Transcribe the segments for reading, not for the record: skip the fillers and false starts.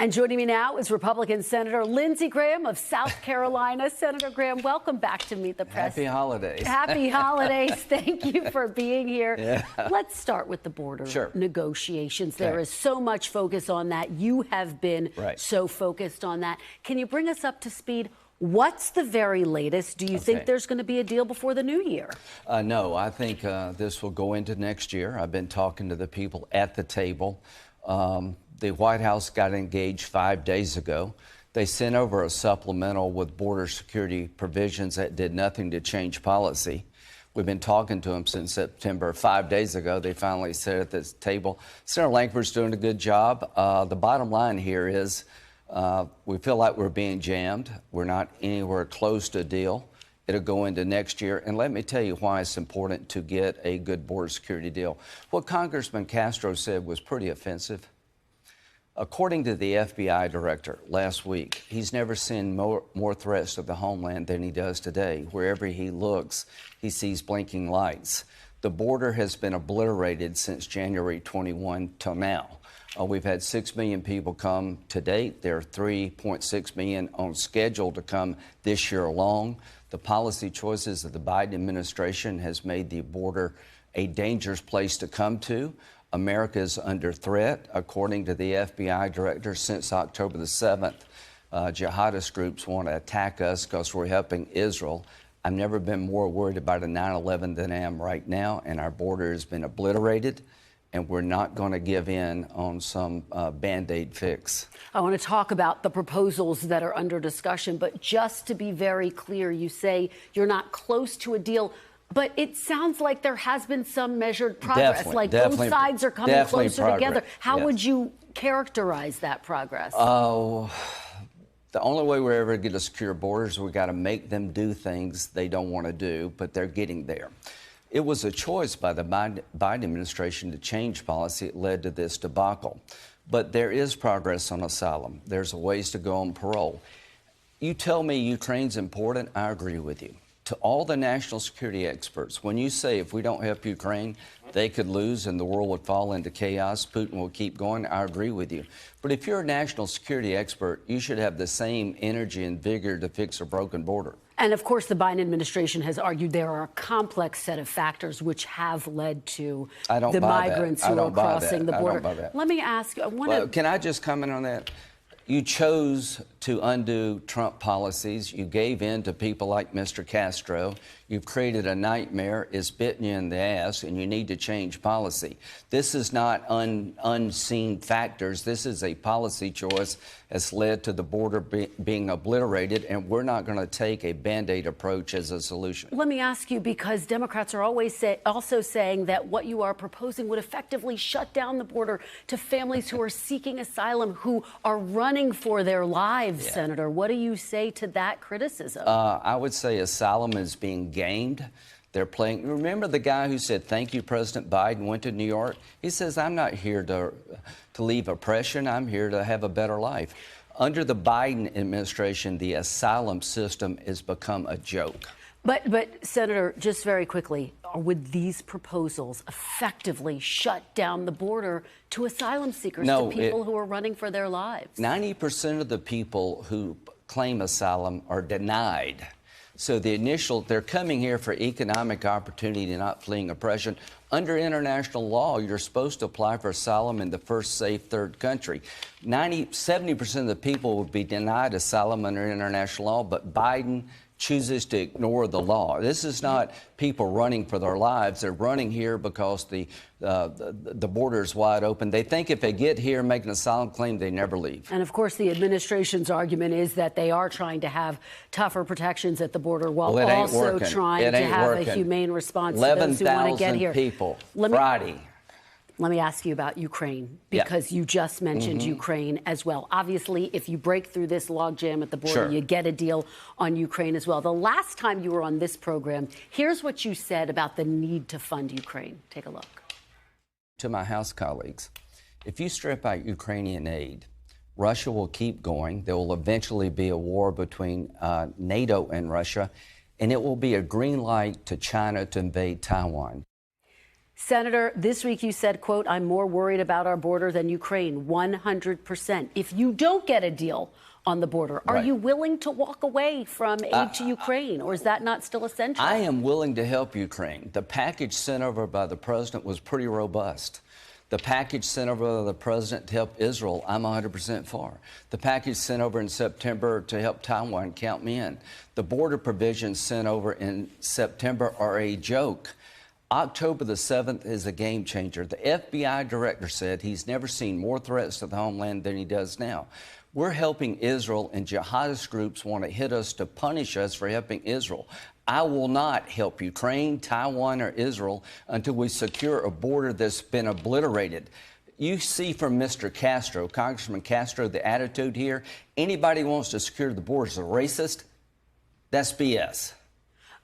And joining me now is Republican Senator Lindsey Graham of South Carolina. Senator Graham, welcome back to Meet the Press. Happy holidays. Happy holidays. Thank you for being here. Yeah. Let's start with the border negotiations. Okay. There is so much focus on that. You have been Right. so focused on that. Can you bring us up to speed? What's the very latest? Do you think there's going to be a deal before the new year? No, I think this will go into next year. I've been talking to the people at the table. The White House got engaged 5 days ago. They sent over a supplemental with border security provisions that did nothing to change policy. We've been talking to them since September. 5 days ago, they finally sat at this table. Senator Lankford's doing a good job. The bottom line here is we feel like we're being jammed. We're not anywhere close to a deal. It'll go into next year. And let me tell you why it's important to get a good border security deal. What Congressman Castro said was pretty offensive. According to the FBI director last week, he's never seen more threats to the homeland than he does today. Wherever he looks, he sees blinking lights. The border has been obliterated since January 21 till now. We've had 6 million people come to date. There are 3.6 million on schedule to come this year alone. The policy choices of the Biden administration has made the border a dangerous place to come to. America is under threat, according to the FBI director, since October the 7th. Jihadist groups want to attack us because we're helping Israel. I've never been more worried about a 9/11 than I am right now, and our border has been obliterated, and we're not going to give in on some Band-Aid fix. I want to talk about the proposals that are under discussion, but just to be very clear, you say you're not close to a deal. But it sounds like there has been some measured progress. Both sides are coming closer together. How would you characterize that progress? Oh, the only way we're ever going to get a secure border is we got to make them do things they don't want to do, but they're getting there. It was a choice by the Biden administration to change policy. It led to this debacle. But there is progress on asylum. There's a ways to go on parole. You tell me Ukraine's important, I agree with you. To all the national security experts, when you say if we don't help Ukraine, they could lose and the world would fall into chaos, Putin will keep going, I agree with you. But if you're a national security expert, you should have the same energy and vigor to fix a broken border. And of course, the Biden administration has argued there are a complex set of factors which have led to the migrants who are crossing the border. I don't buy that. Let me ask you, can I just comment on that? You chose to undo Trump policies. You gave in to people like Mr. Castro. You've created a nightmare. It's bitten you in the ass, and you need to change policy. This is not unseen factors. This is a policy choice that's led to the border being obliterated, and we're not going to take a Band-Aid approach as a solution. Let me ask you, because Democrats are always also saying that what you are proposing would effectively shut down the border to families who are seeking asylum, who are running for their lives, Senator. What do you say to that criticism? I would say asylum is being gamed. They're playing. Remember the guy who said, "Thank you, President Biden," went to New York? He says, "I'm not here to leave oppression. I'm here to have a better life." Under the Biden administration, the asylum system has become a joke. But Senator, just very quickly, would these proposals effectively shut down the border to asylum seekers, to people who are running for their lives? 90% of the people who claim asylum are denied. So they're coming here for economic opportunity, not fleeing oppression. Under international law, you're supposed to apply for asylum in the first safe third country. 70% of the people would be denied asylum under international law, but Biden chooses to ignore the law. This is not people running for their lives. They're running here because the border is wide open. They think if they get here and make an asylum claim, they never leave. And of course, the administration's argument is that they are trying to have tougher protections at the border while also trying to have a humane response to those who want to get here. 11,000 people Friday. Let me ask you about Ukraine, because you just mentioned Ukraine as well. Obviously, if you break through this logjam at the border, you get a deal on Ukraine as well. The last time you were on this program, here's what you said about the need to fund Ukraine. Take a look. To my House colleagues, if you strip out Ukrainian aid, Russia will keep going. There will eventually be a war between NATO and Russia, and it will be a green light to China to invade Taiwan. Senator, this week you said, quote, I'm more worried about our border than Ukraine, 100%. If you don't get a deal on the border, are you willing to walk away from aid to Ukraine, or is that not still essential? I am willing to help Ukraine. The package sent over by the president was pretty robust. The package sent over by the president to help Israel, I'm 100% for. The package sent over in September to help Taiwan, count me in. The border provisions sent over in September are a joke. October the 7th is a game changer. The FBI director said he's never seen more threats to the homeland than he does now. We're helping Israel, and jihadist groups want to hit us to punish us for helping Israel. I will not help Ukraine, Taiwan, or Israel until we secure a border that's been obliterated. You see from Mr. Castro, Congressman Castro, the attitude here. Anybody who wants to secure the border is a racist. That's BS.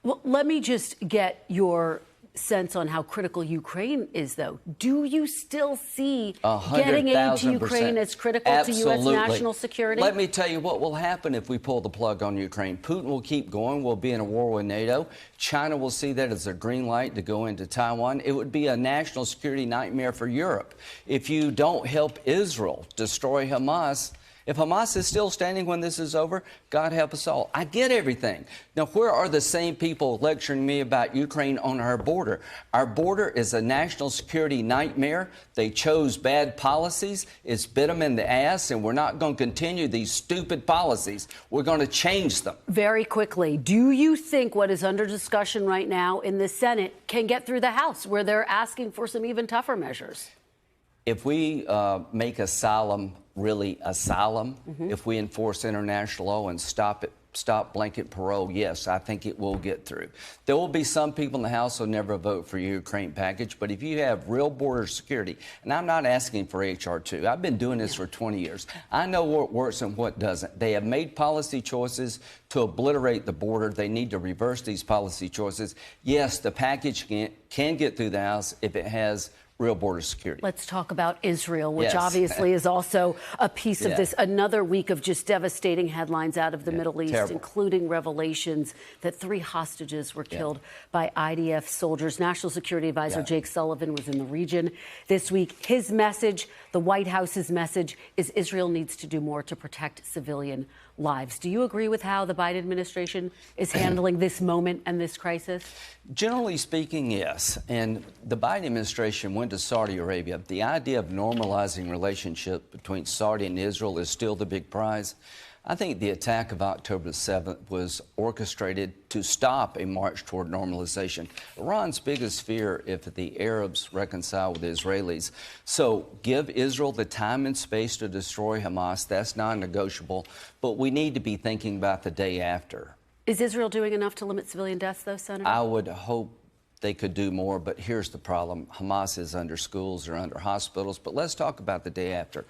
Well, let me just get your sense on how critical Ukraine is, though. Do you still see getting aid to Ukraine as critical to U.S. national security? Let me tell you what will happen if we pull the plug on Ukraine. Putin will keep going. We'll be in a war with NATO. China will see that as a green light to go into Taiwan. It would be a national security nightmare for Europe. If you don't help Israel destroy Hamas, if Hamas is still standing when this is over, God help us all. I get everything. Now, where are the same people lecturing me about Ukraine on our border? Our border is a national security nightmare. They chose bad policies. It's bit them in the ass, and we're not going to continue these stupid policies. We're going to change them. Very quickly, do you think what is under discussion right now in the Senate can get through the House, where they're asking for some even tougher measures? If we make asylum really asylum, if we enforce international law and stop blanket parole, yes, I think it will get through. There will be some people in the House who will never vote for your Ukraine package, but if you have real border security, and I'm not asking for H.R. 2, I've been doing this for 20 years. I know what works and what doesn't. They have made policy choices to obliterate the border. They need to reverse these policy choices. Yes, the package can get through the House if it has real border security. Let's talk about Israel, which obviously is also a piece of this. Another week of just devastating headlines out of the Middle East, including revelations that 3 hostages were killed by IDF soldiers. National Security Advisor Jake Sullivan was in the region this week. His message, the White House's message, is Israel needs to do more to protect civilian lives. Do you agree with how the Biden administration is handling this moment and this crisis? Generally speaking, yes. And the Biden administration went to Saudi Arabia. The idea of normalizing relationship between Saudi and Israel is still the big prize. I think the attack of October 7th was orchestrated to stop a march toward normalization. Iran's biggest fear if the Arabs reconcile with the Israelis. So give Israel the time and space to destroy Hamas. That's non-negotiable. But we need to be thinking about the day after. Is Israel doing enough to limit civilian deaths, though, Senator? I would hope they could do more, but here's the problem. Hamas is under schools or under hospitals, but let's talk about the day after.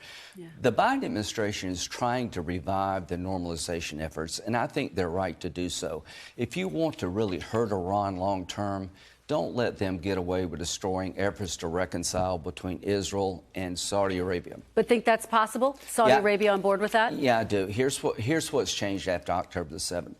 The Biden administration is trying to revive the normalization efforts, and I think they're right to do so. If you want to really hurt Iran long term, don't let them get away with destroying efforts to reconcile between Israel and Saudi Arabia. But think that's possible? Saudi Arabia on board with that? Yeah, I do. Here's what's changed after October the 7th.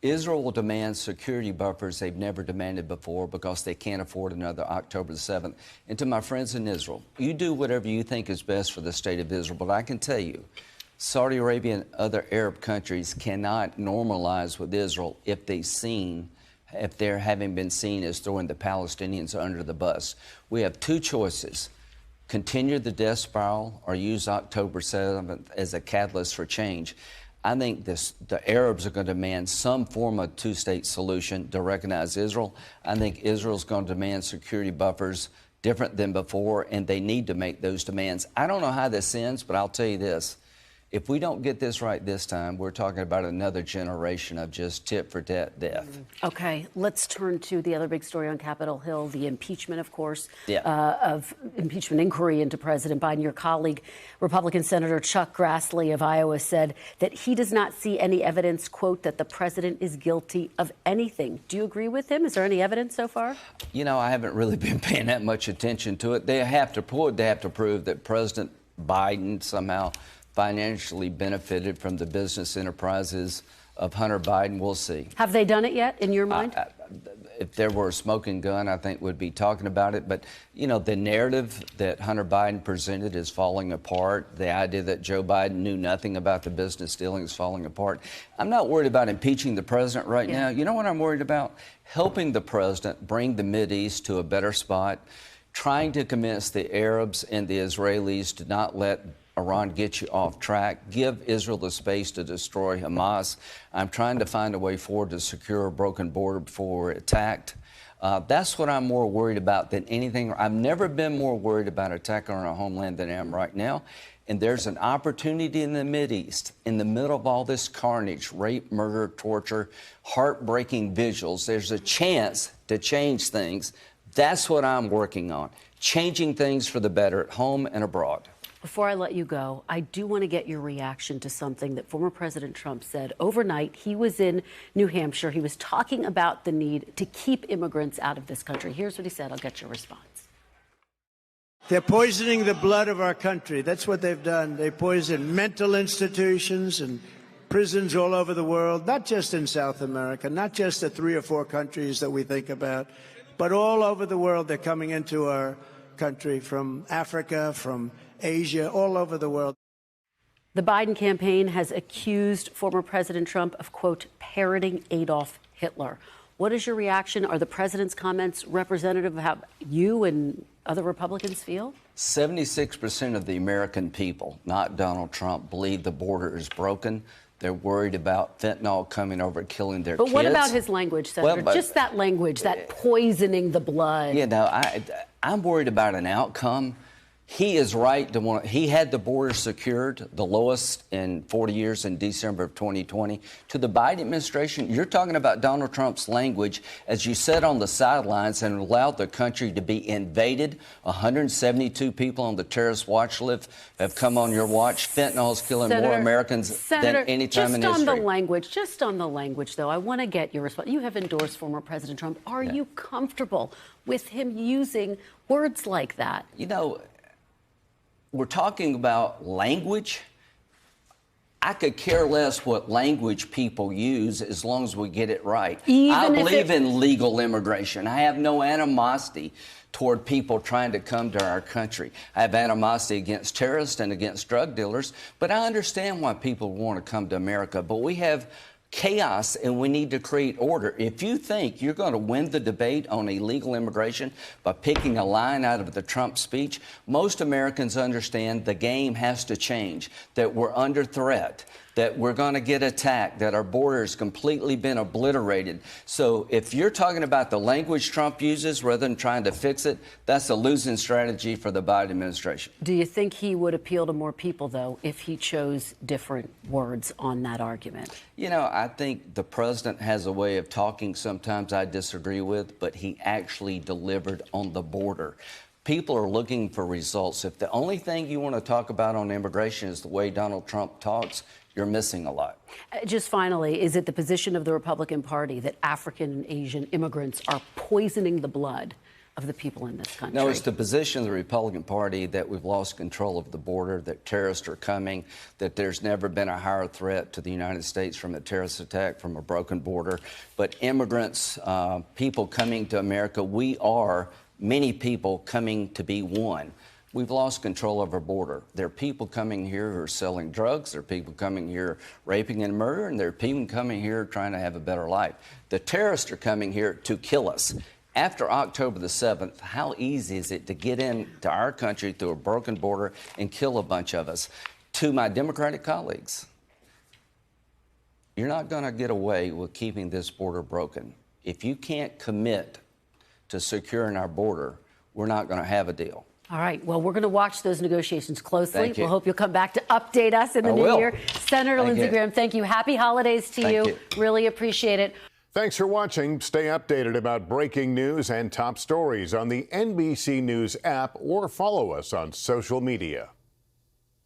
Israel will demand security buffers they've never demanded before because they can't afford another October the 7th. And to my friends in Israel, you do whatever you think is best for the state of Israel. But I can tell you, Saudi Arabia and other Arab countries cannot normalize with Israel if they're having been seen as throwing the Palestinians under the bus. We have 2 choices. Continue the death spiral or use October 7th as a catalyst for change. I think the Arabs are going to demand some form of 2-state solution to recognize Israel. I think Israel's going to demand security buffers different than before, and they need to make those demands. I don't know how this ends, but I'll tell you this. If we don't get this right this time, we're talking about another generation of just tit-for-tat death. Okay, let's turn to the other big story on Capitol Hill, the impeachment, of course, of impeachment inquiry into President Biden. Your colleague, Republican Senator Chuck Grassley of Iowa, said that he does not see any evidence, quote, that the president is guilty of anything. Do you agree with him? Is there any evidence so far? You know, I haven't really been paying that much attention to it. They have to prove that President Biden somehow financially benefited from the business enterprises of Hunter Biden. We'll see. Have they done it yet, in your mind? If there were a smoking gun, I think we'd be talking about it. But, you know, the narrative that Hunter Biden presented is falling apart. The idea that Joe Biden knew nothing about the business dealing is falling apart. I'm not worried about impeaching the president right now. You know what I'm worried about? Helping the president bring the Mideast to a better spot, trying to convince the Arabs and the Israelis to not let Iran get you off track, give Israel the space to destroy Hamas. I'm trying to find a way forward to secure a broken border before we're attacked. That's what I'm more worried about than anything. I've never been more worried about attacking on our homeland than I am right now. And there's an opportunity in the Mideast, in the middle of all this carnage, rape, murder, torture, heartbreaking visuals. There's a chance to change things. That's what I'm working on, changing things for the better at home and abroad. Before I let you go, I do want to get your reaction to something that former President Trump said overnight. He was in New Hampshire. He was talking about the need to keep immigrants out of this country. Here's what he said. I'll get your response. They're poisoning the blood of our country. That's what they've done. They poison mental institutions and prisons all over the world, not just in South America, not just the 3 or 4 countries that we think about, but all over the world. They're coming into our country from Africa, from Asia, all over the world. The Biden campaign has accused former President Trump of, quote, parroting Adolf Hitler. What is your reaction? Are the president's comments representative of how you and other Republicans feel? 76% of the American people, not Donald Trump, believe the border is broken. They're worried about fentanyl coming over and killing their kids. But what about his language, Senator? Well, just that language, that poisoning the blood. You know, I'm worried about an outcome. He is right to want. He had the border secured, the lowest in 40 years in December of 2020. To the Biden administration, you're talking about Donald Trump's language as you sat on the sidelines and allowed the country to be invaded. 172 people on the terrorist watch list have come on your watch. Fentanyl is killing more Americans than any time in history. Just on the language, though, I want to get your response. You have endorsed former President Trump. Are you comfortable with him using words like that? You know, we're talking about language. I could care less what language people use as long as we get it right. I believe in legal immigration. I have no animosity toward people trying to come to our country. I have animosity against terrorists and against drug dealers, but I understand why people want to come to America. But we have chaos and we need to create order. If you think you're going to win the debate on illegal immigration by picking a line out of the Trump speech, most Americans understand the game has to change, that we're under threat, that we're going to get attacked, that our border has completely been obliterated. So if you're talking about the language Trump uses rather than trying to fix it, that's a losing strategy for the Biden administration. Do you think he would appeal to more people, though, if he chose different words on that argument? You know, I think the president has a way of talking sometimes I disagree with, but he actually delivered on the border. People are looking for results. If the only thing you want to talk about on immigration is the way Donald Trump talks, you're missing a lot. Just finally, is it the position of the Republican Party that African and Asian immigrants are poisoning the blood of the people in this country? No, it's the position of the Republican Party that we've lost control of the border, that terrorists are coming, that there's never been a higher threat to the United States from a terrorist attack, from a broken border. But immigrants, people coming to America, we are many people coming to be one. We've lost control of our border. There are people coming here who are selling drugs. There are people coming here raping and murder, and there are people coming here trying to have a better life. The terrorists are coming here to kill us. After October the 7th, how easy is it to get into our country through a broken border and kill a bunch of us? To my Democratic colleagues, you're not going to get away with keeping this border broken. If you can't commit to securing our border, we're not going to have a deal. All right. Well, we're going to watch those negotiations closely. Thank you. We'll hope you'll come back to update us in the new year. Senator Lindsey Graham, thank you. Happy holidays to you. Really appreciate it. Thanks for watching. Stay updated about breaking news and top stories on the NBC News app or follow us on social media.